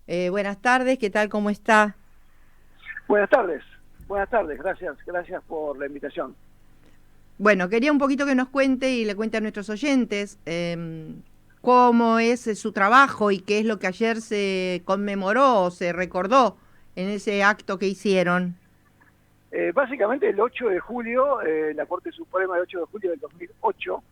Buenas tardes, ¿qué tal? ¿Cómo está? Buenas tardes, gracias por la invitación. Bueno, quería un poquito que nos cuente y le cuente a nuestros oyentes cómo es su trabajo y qué es lo que ayer se conmemoró o se recordó en ese acto que hicieron. Básicamente el 8 de julio, la Corte Suprema el 8 de julio del 2008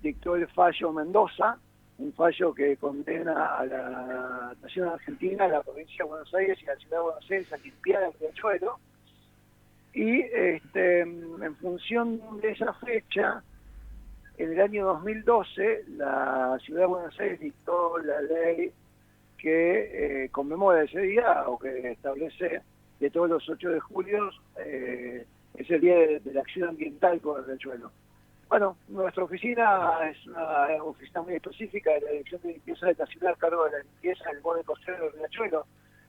dictó el fallo Mendoza, un fallo que condena a la Nación Argentina, a la provincia de Buenos Aires y a la ciudad de Buenos Aires a limpiar el riachuelo. Y en función de esa fecha, en el año 2012, la ciudad de Buenos Aires dictó la ley que conmemora ese día o que establece que todos los 8 de julio es el día de la acción ambiental por el riachuelo. Bueno, nuestra oficina es una oficina muy específica de la Dirección de Limpieza de la Ciudad, a cargo de la limpieza del borde costero del riachuelo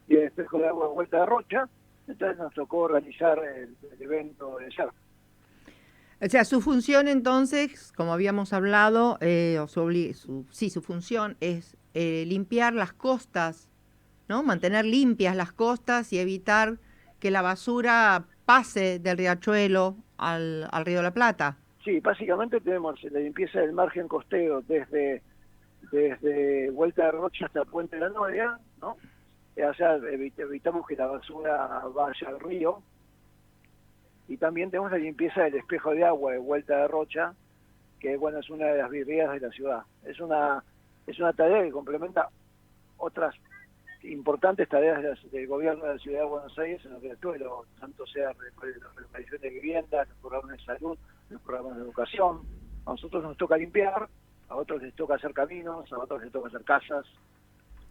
y el espejo de agua de Vuelta de Rocha. Entonces nos tocó organizar el evento de ayer. O sea, su función entonces, como habíamos hablado, o su función es limpiar las costas, ¿no? Mantener limpias las costas y evitar que la basura pase del riachuelo al Río de la Plata. Sí, básicamente tenemos la limpieza del margen costero desde Vuelta de Rocha hasta Puente de la Noria, ¿no? O sea, evitamos que la basura vaya al río. Y también tenemos la limpieza del espejo de agua de Vuelta de Rocha, que bueno, es una de las vidrieras de la ciudad. Es una tarea que complementa otras importantes tareas del gobierno de la ciudad de Buenos Aires en el riachuelo, tanto sea la reparación de viviendas, los programas de salud, los programas de educación. A nosotros nos toca limpiar, a otros les toca hacer caminos, a otros les toca hacer casas.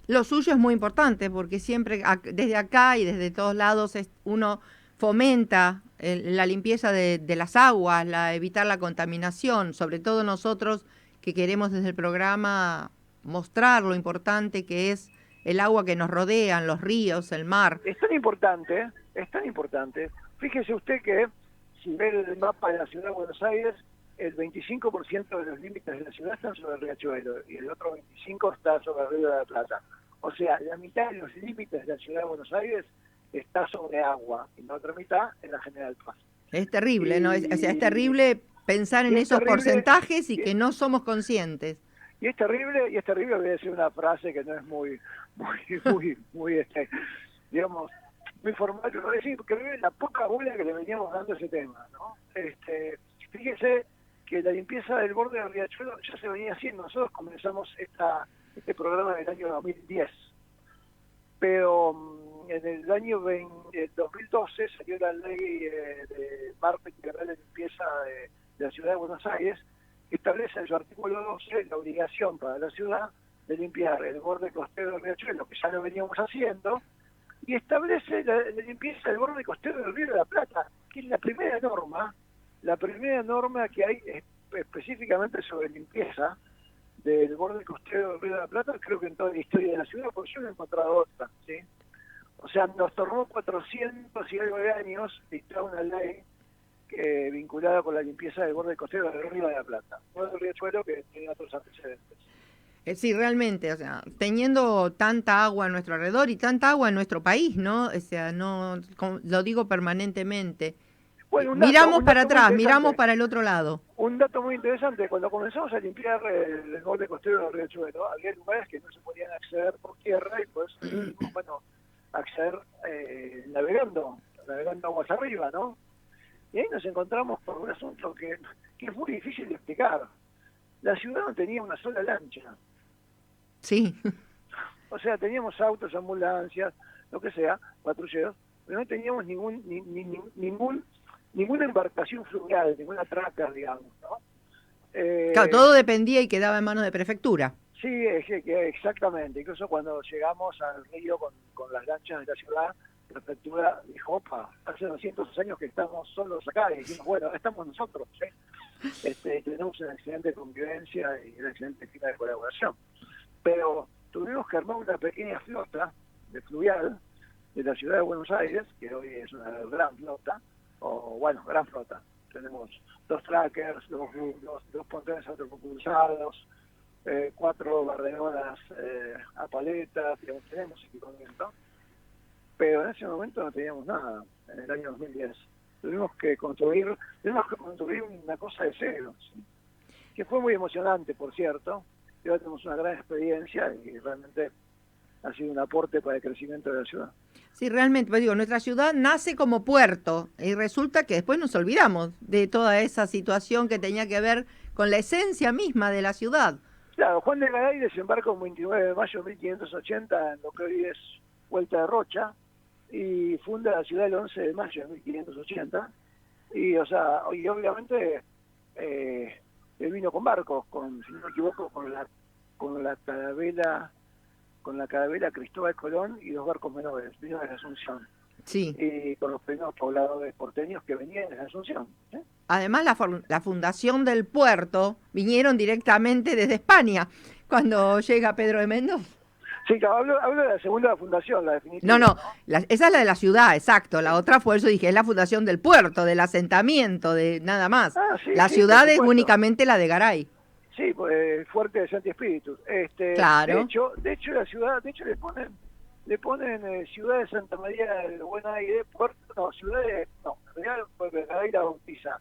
Lo suyo es muy importante porque siempre desde acá y desde todos lados uno fomenta la limpieza de las aguas, evitar la contaminación, sobre todo nosotros que queremos desde el programa mostrar lo importante que es el agua que nos rodean, los ríos, el mar. Es tan importante, es tan importante. Fíjese usted que si ve el mapa de la ciudad de Buenos Aires, el 25% de los límites de la ciudad están sobre el riachuelo y el otro 25% está sobre el río de la Plata. O sea, la mitad de los límites de la ciudad de Buenos Aires está sobre agua y la otra mitad en la General Paz. Es terrible, ¿no? O sea, es Y, terrible pensar y en es esos terrible, porcentajes y y, que no somos conscientes. y es terrible, voy a decir una frase que no es muy, digamos, muy formal, pero voy a decir que ve la poca bola que le veníamos dando a ese tema, ¿no? Fíjese que la limpieza del borde del riachuelo ya se venía haciendo. Nosotros comenzamos este programa en el año 2010, pero en el año 2012 salió la ley de marco integral de limpieza de la ciudad de Buenos Aires, que establece en su artículo 12 la obligación para la ciudad de limpiar el borde costero del riachuelo, que ya lo veníamos haciendo, y establece la limpieza del borde costero del Río de la Plata, que es la primera norma que hay específicamente sobre limpieza del borde costero del Río de la Plata, creo que en toda la historia de la ciudad, porque yo no he encontrado otra, ¿sí? O sea, nos tomó 400 y algo de años dictar una ley vinculada con la limpieza del borde costero del Río de la Plata, no del riachuelo, que tiene otros antecedentes. Sí, realmente, o sea, teniendo tanta agua a nuestro alrededor y tanta agua en nuestro país, ¿no? O sea, no, lo digo permanentemente. Bueno, Miramos un para dato muy atrás, miramos interesante. para el otro lado. Un dato muy interesante, cuando comenzamos a limpiar el borde costero del riachuelo, había lugares que no se podían acceder por tierra y pues decidimos, bueno, acceder navegando aguas arriba, ¿no? Y ahí nos encontramos con un asunto que es muy difícil de explicar. La ciudad no tenía una sola lancha. Sí. O sea, teníamos autos, ambulancias, lo que sea, patrulleros, pero no teníamos ninguna embarcación fluvial, ninguna traca, digamos, ¿no? Claro, Eh, todo dependía y quedaba en manos de prefectura. Sí, exactamente. Incluso cuando llegamos al río con las lanchas de la ciudad, la prefectura dijo, opa, hace 200 años que estamos solos acá, y dijimos, bueno, acá estamos nosotros, ¿sí? Tenemos una excelente convivencia y una excelente clima de colaboración. Pero tuvimos que armar una pequeña flota de fluvial de la ciudad de Buenos Aires, que hoy es una gran flota, o bueno, gran flota. Tenemos 2 trackers, 2 pontones autopropulsados, 4 barderolas a paletas, digamos, tenemos equipamiento, pero en ese momento no teníamos nada, en el año 2010. Tuvimos que construir una cosa de cero, ¿sí? Que fue muy emocionante, por cierto. Y ahora tenemos una gran experiencia y realmente ha sido un aporte para el crecimiento de la ciudad. Sí, realmente, pues digo, nuestra ciudad nace como puerto y resulta que después nos olvidamos de toda esa situación que tenía que ver con la esencia misma de la ciudad. Claro, Juan de Garay desembarca el 29 de mayo de 1580 en lo que hoy es Vuelta de Rocha y funda la ciudad el 11 de mayo de 1580. Y, o sea, y obviamente él vino con barcos, si no me equivoco, con la carabela Cristóbal Colón y 2 barcos menores, vino desde Asunción. Sí. Y con los primeros pobladores porteños que venían desde Asunción. Además, la fundación del puerto vinieron directamente desde España cuando llega Pedro de Mendoza. Sí, claro, hablo de la segunda fundación, la definitiva. No, esa es la de la ciudad, exacto. La otra fue, eso dije, es la fundación del puerto, del asentamiento, de nada más. Sí, la ciudad es únicamente la de Garay. Sí, pues fuerte de Santi Espíritus. Claro. De hecho la ciudad, le ponen Ciudad de Santa María del Buen Aire, en realidad porque Garay la bautiza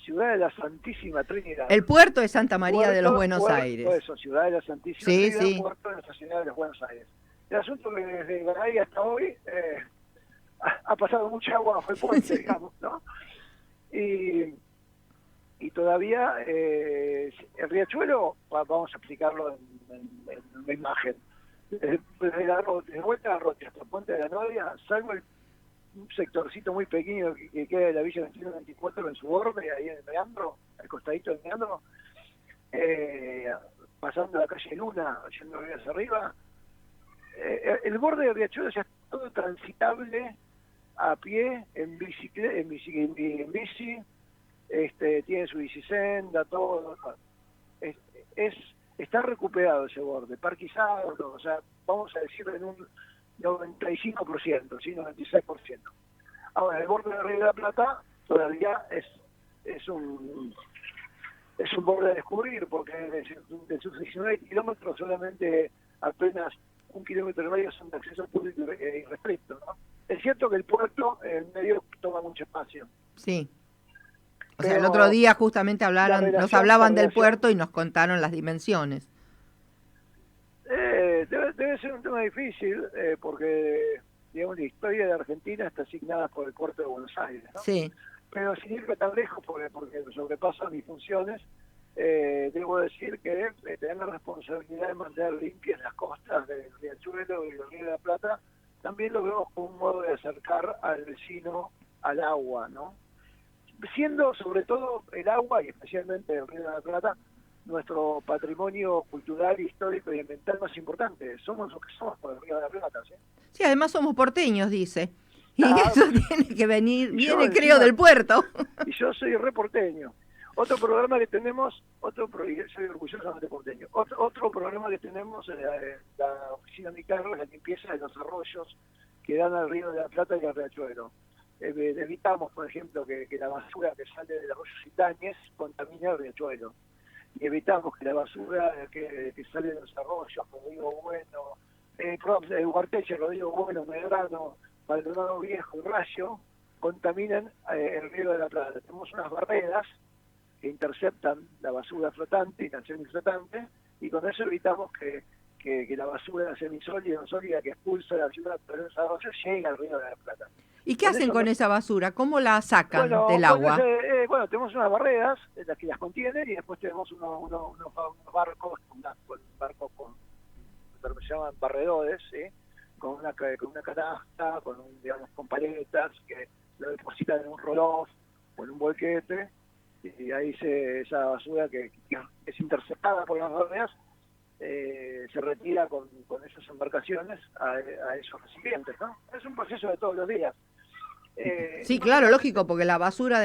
Ciudad de la Santísima Trinidad. El puerto de Santa María de los Buenos Aires. Eso, Ciudad de la Santísima Trinidad, puerto de Nuestra Señora de los Buenos Aires. El asunto es que desde Garay hasta hoy ha pasado mucha agua bajo el puente, digamos, ¿no? Y todavía el riachuelo, vamos a explicarlo en una imagen, desde Vuelta de Rocha hasta el Puente de la Noria, salvo un sectorcito muy pequeño que queda de la Villa 21-24 en su borde, ahí en el meandro, al costadito del meandro, pasando la calle Luna, yendo hacia arriba, el borde del riachuelo ya es todo transitable a pie, en bici, tiene su bicisenda, todo. Está recuperado ese borde, parquizado, o sea, vamos a decir en un 95%, ¿sí? 96%. Ahora, el borde de Río de la Plata todavía es un borde a descubrir, porque de sus 19 kilómetros solamente apenas 1 kilómetro y medio son de acceso público y restricto, ¿no? Es cierto que el puerto en medio toma mucho espacio. Sí. O sea, el otro día justamente nos hablaban del puerto y nos contaron las dimensiones. Debe ser un tema difícil, porque digamos, la historia de Argentina está asignada por el puerto de Buenos Aires, ¿no? Sí. Pero sin irme tan lejos, porque sobrepasan mis funciones, debo decir que tener la responsabilidad de mantener limpias las costas del riachuelo y del Río de la Plata, también lo vemos como un modo de acercar al vecino al agua, ¿no? Siendo sobre todo el agua y especialmente el Río de la Plata nuestro patrimonio cultural, histórico y ambiental más importante. Somos lo que somos por el Río de la Plata, ¿sí? Sí, además somos porteños, dice. Y Ah, eso tiene que venir, creo, del puerto. Y yo soy re porteño. Otro programa que tenemos, soy orgullosamente porteño. Otro programa que tenemos es la oficina de mi cargo, la limpieza de los arroyos que dan al Río de la Plata y al riachuelo. Evitamos, por ejemplo, que la basura que sale del arroyo Citáñez contamine el riachuelo. Y evitamos que la basura que sale de los arroyos, Rodrigo Bueno, Huarteche, Rodrigo Bueno, Medrano, Maldonado Viejo y Rayo, contaminen el Río de la Plata. Tenemos unas barreras que interceptan la basura flotante y la semiflotante, y con eso evitamos que la basura semisólida o sólida que expulsa la ciudad por los arroyos llegue al Río de la Plata. ¿Y qué hacen con esa basura? ¿Cómo la sacan del agua? Bueno, tenemos unas barreras las que las contienen y después tenemos unos barcos, lo que se llaman barredores, ¿sí? con una canasta, con paletas que lo depositan en un roll-off o en un bolquete, y ahí esa basura que es interceptada por las barreras se retira con esas embarcaciones a esos recipientes, ¿no? Es un proceso de todos los días. Sí, claro, lógico, porque la basura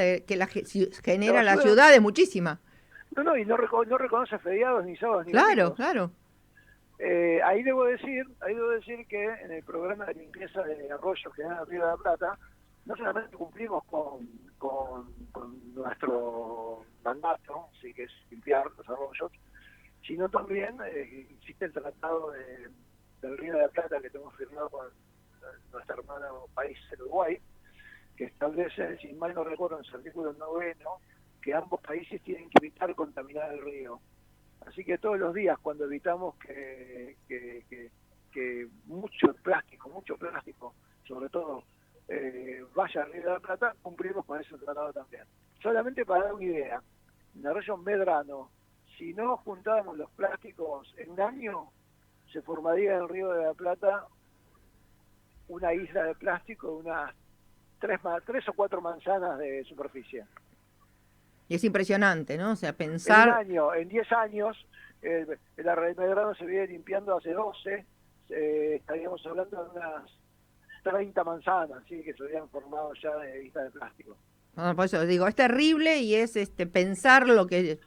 genera la ciudad es muchísima. Y no reconoce feriados ni sábados ni domingos. Claro, claro. Ahí debo decir que en el programa de limpieza de arroyos que dan al Río de la Plata, no solamente cumplimos con nuestro mandato, sí, que es limpiar los arroyos, sino también existe el tratado del Río de la Plata que tenemos firmado con nuestro hermano país, el Uruguay, que establece, si mal no recuerdo, en su artículo 9, que ambos países tienen que evitar contaminar el río. Así que todos los días, cuando evitamos que mucho plástico, sobre todo, vaya al Río de la Plata, cumplimos con ese tratado también. Solamente para dar una idea, en Arroyo Medrano, si no juntábamos los plásticos en un año, se formaría en el Río de la Plata una isla de plástico de unas 3 o 4 manzanas de superficie. Y es impresionante, ¿no? O sea, En un pensar... año, en 10 años, el Arroyo Medrano se viene limpiando hace 12, estaríamos hablando de unas 30 manzanas, ¿sí? Que se habían formado ya de islas de plástico. No, por eso digo, es terrible y es pensar lo que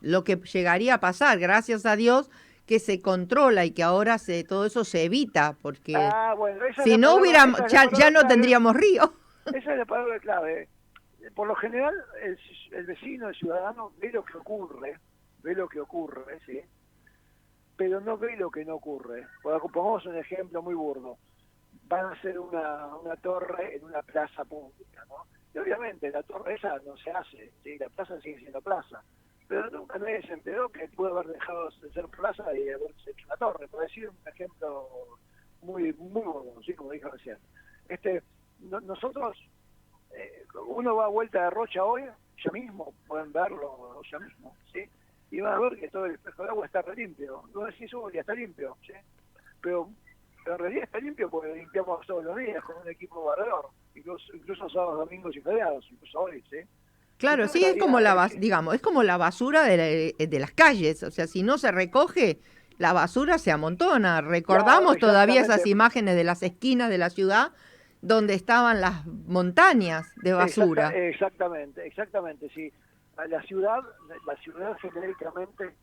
llegaría a pasar. Gracias a Dios que se controla y que ahora todo eso se evita, porque Bueno, esa es si la no palabra, hubiéramos, esa es la ya palabra no clave. tendríamos río. Esa es la palabra clave. Por lo general, el vecino, el ciudadano, ve lo que ocurre, ¿sí? Pero no ve lo que no ocurre. Pongamos un ejemplo muy burdo. Van a hacer una torre en una plaza pública, ¿no? Y obviamente la torre esa no se hace, ¿sí? La plaza sigue siendo plaza. Pero nunca nadie se enteró que puede haber dejado de ser plaza y haberse hecho una torre. Por decir un ejemplo muy burdo, ¿sí? Como dije recién. Nosotros, uno va a Vuelta de Rocha hoy, ya mismo, pueden verlo ya mismo, ¿sí? Y van a ver que todo el espejo de agua está re limpio. No decís, ya está limpio, ¿sí? Pero en realidad está limpio porque limpiamos todos los días con un equipo barredor, incluso sábados, domingos y feriados, incluso hoy, ¿sí? Claro, Entonces sí, es como digamos, es como la basura de las calles. O sea, si no se recoge, la basura se amontona. Claro, Recordamos todavía esas exactamente. imágenes de las esquinas de la ciudad donde estaban las montañas de basura. Exactamente, sí. La ciudad genéricamente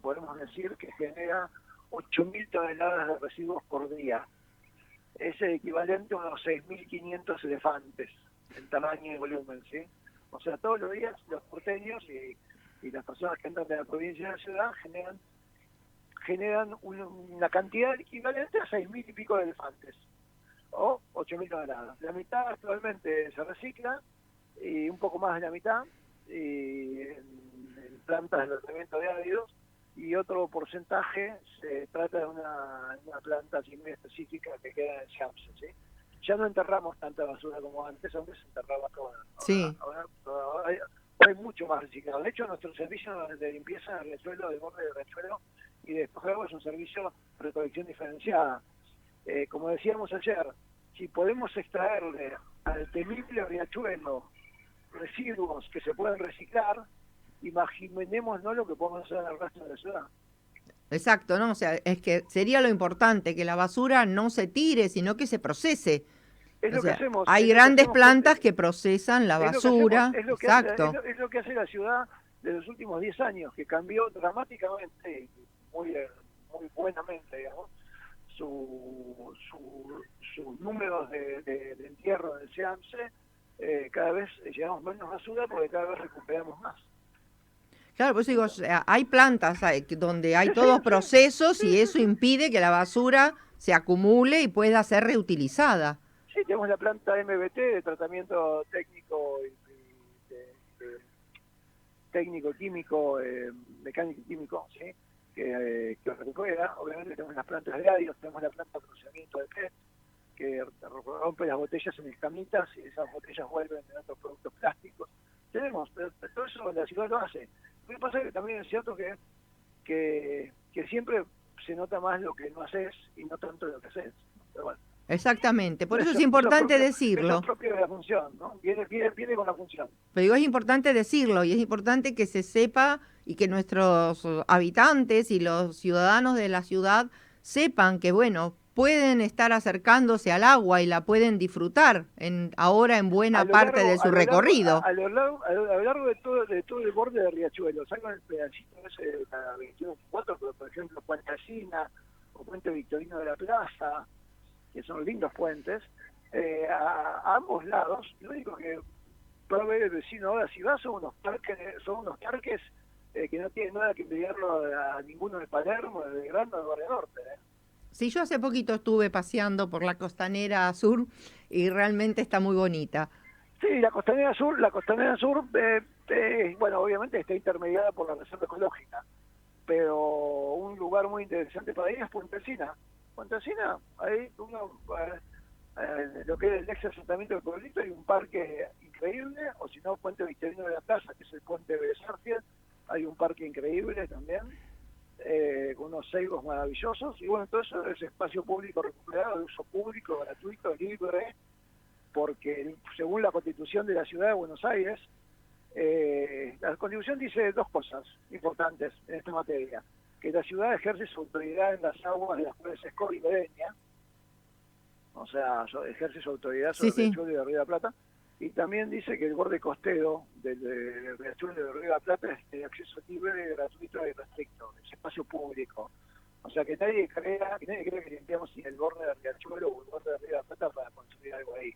podemos decir que genera 8.000 toneladas de residuos por día. Es el equivalente a unos 6.500 elefantes en tamaño y volumen, ¿sí? O sea, todos los días los porteños y las personas que entran de la provincia de la ciudad generan una cantidad equivalente a 6.000 y pico de elefantes, o 8.000 toneladas. La mitad actualmente se recicla, y un poco más de la mitad, y en plantas de tratamiento de áridos, y otro porcentaje se trata de una planta así muy específica que queda en Champs, ¿sí? Ya no enterramos tanta basura como antes se enterraba toda. Sí. Ahora hay mucho más reciclado. De hecho, nuestro servicio de limpieza del riachuelo, del borde del riachuelo y de despojo de agua es un servicio de recolección diferenciada. Como decíamos ayer, si podemos extraerle al temible riachuelo residuos que se pueden reciclar, imaginémonos lo que podemos hacer en el resto de la ciudad. Exacto, ¿no? O sea, es que sería lo importante, que la basura no se tire, sino que se procese. Es O lo que sea, hacemos. hay grandes plantas que procesan la basura. Exacto. Es lo que hace la ciudad de los últimos 10 años, que cambió dramáticamente, muy buenamente, digamos, sus números de entierro del SEAMSE. Cada vez llevamos menos basura porque cada vez recuperamos más. Claro, por eso digo, o sea, hay plantas donde hay Sí, todos procesos y sí, eso impide que la basura se acumule y pueda ser reutilizada. Sí, tenemos la planta MBT de tratamiento técnico técnico, químico, mecánico y químico, ¿sí? Que recupera. Obviamente tenemos las plantas de áridos, tenemos la planta de procesamiento de PET, que rompe las botellas en escamitas y esas botellas vuelven en otros productos plásticos. Tenemos, pero todo eso la ciudad lo hace. Lo que pasa es que también es cierto que siempre se nota más lo que no haces y no tanto lo que haces. Pero bueno. Exactamente, por eso es importante decirlo. Eso es propio de la función, ¿no? Viene con la función. Pero digo, es importante decirlo y es importante que se sepa y que nuestros habitantes y los ciudadanos de la ciudad sepan que, bueno, pueden estar acercándose al agua y la pueden disfrutar ahora en buena parte de su recorrido. A lo largo de todo el borde de Riachuelo, salgan el pedacito ese de la 21-24, pero por ejemplo Puente Alsina o Puente Victorino de la Plaza, que son lindos puentes, a ambos lados. Lo único que puede ver el vecino ahora, si va, son unos parques que no tiene nada que envidiarlo a ninguno de Palermo, de Belgrano, de Barrio Norte. Sí, yo hace poquito estuve paseando por la costanera sur y realmente está muy bonita. Sí, la Costanera Sur, bueno, obviamente está intermediada por la Reserva Ecológica, pero un lugar muy interesante para ir es Puente Alsina. Puente Alsina, ahí uno, lo que es el ex asentamiento del pueblito, hay un parque increíble, o si no, Puente Victorino de la Plaza, que es el puente de Sarfield, hay un parque increíble también, con unos ceibos maravillosos, y bueno, todo eso es espacio público recuperado, de uso público, gratuito, libre, porque según la Constitución de la Ciudad de Buenos Aires, la Constitución dice dos cosas importantes en esta materia: que la ciudad ejerce su autoridad en las aguas de las cuales es corribeña, o sea, ejerce su autoridad sobre Sí, el sí. riachuelo de Río de la Plata, y también dice que el borde costero del riachuelo de Río de la Plata es de acceso libre, gratuito y restricto, es espacio público. O sea, que nadie crea que limpiamos el borde del riachuelo o el borde de Río de la Plata para construir algo ahí.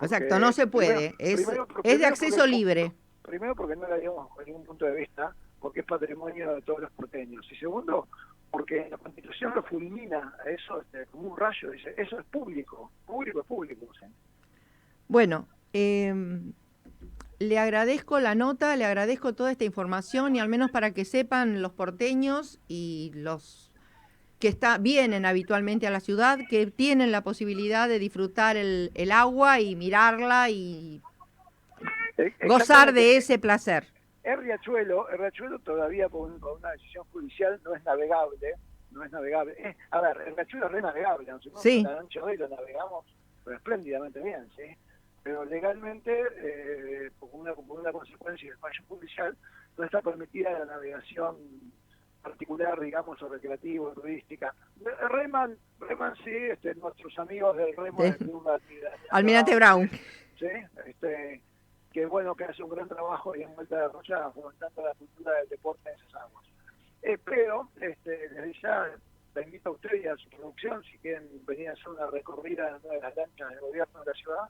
Exacto, no se puede, es de acceso libre. Primero porque no la digamos con ningún punto de vista, porque es patrimonio de todos los porteños. Y segundo, porque la Constitución lo fulmina a eso como un rayo, dice, eso es público, público es público. ¿Sí? Bueno, le agradezco la nota, le agradezco toda esta información y al menos para que sepan los porteños y los que vienen habitualmente a la ciudad, que tienen la posibilidad de disfrutar el agua y mirarla y gozar de ese placer. El riachuelo todavía por una decisión judicial no es navegable, a ver, el riachuelo es renavegable, ¿no? Sí. La noche de hoy lo navegamos pero espléndidamente bien, ¿sí? Pero legalmente, por una consecuencia del fallo judicial, no está permitida la navegación particular, digamos, o recreativa, turística. Reman sí, nuestros amigos del remo del Club Almirante Brown. Sí, que bueno, que hace un gran trabajo y en Vuelta de Rocha fomentando la cultura del deporte en esas aguas. Pero desde ya la invito a usted y a su producción, si quieren venir a hacer una recorrida en una de las lanchas del gobierno de la ciudad,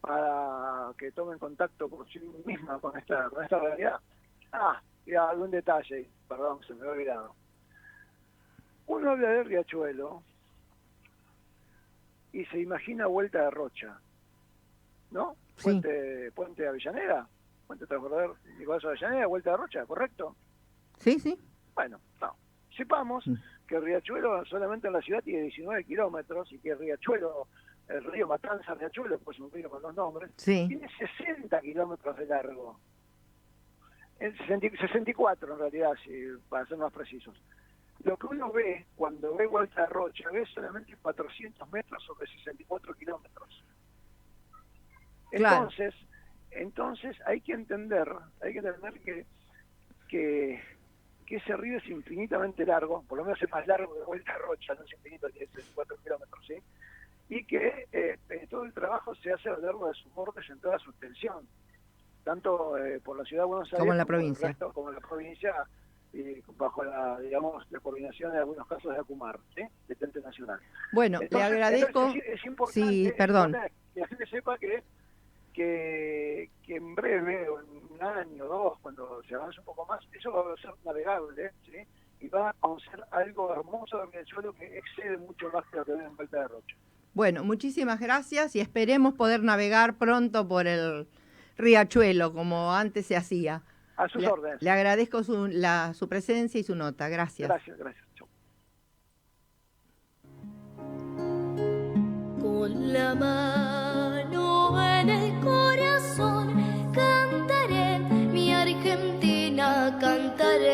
para que tomen contacto por sí misma con esta realidad. Y algún detalle, perdón, se me había olvidado. Uno habla del riachuelo y se imagina Vuelta de Rocha, ¿no? Sí. Puente Avellaneda, Puente Transbordador Nicolás Avellaneda, Vuelta de Rocha, ¿correcto? Sí, sí. Bueno, no. Sepamos que el riachuelo solamente en la ciudad tiene 19 kilómetros y que el riachuelo, el río Matanza Riachuelo, pues un río con dos nombres, sí, tiene 60 kilómetros de largo. 64 en realidad, para ser más precisos. Lo que uno ve cuando ve Vuelta de Rocha, ve solamente 400 metros sobre 64 kilómetros. Claro. Entonces hay que entender que ese río es infinitamente largo, por lo menos es más largo que Vuelta de Rocha, no es infinito, tiene 64 kilómetros, ¿sí? Y que todo el trabajo se hace a lo largo de sus bordes en toda su extensión, tanto por la ciudad de Buenos Aires como en la provincia, como en la provincia, y bajo la coordinación de algunos casos de ACUMAR, ¿sí? De Tente Nacional. Bueno, le agradezco. Es importante, sí, perdón. Que la gente sepa que en breve, o en un año o dos, cuando se avance un poco más, eso va a ser navegable, ¿sí? Y va a ser algo hermoso del riachuelo que excede mucho más que lo que ven en Vuelta de Rocha. Bueno, muchísimas gracias y esperemos poder navegar pronto por el riachuelo como antes se hacía. A sus órdenes. Le agradezco su presencia y su nota. Gracias. Gracias. Chau. Con la mano en el corazón cantaré mi Argentina, cantaré.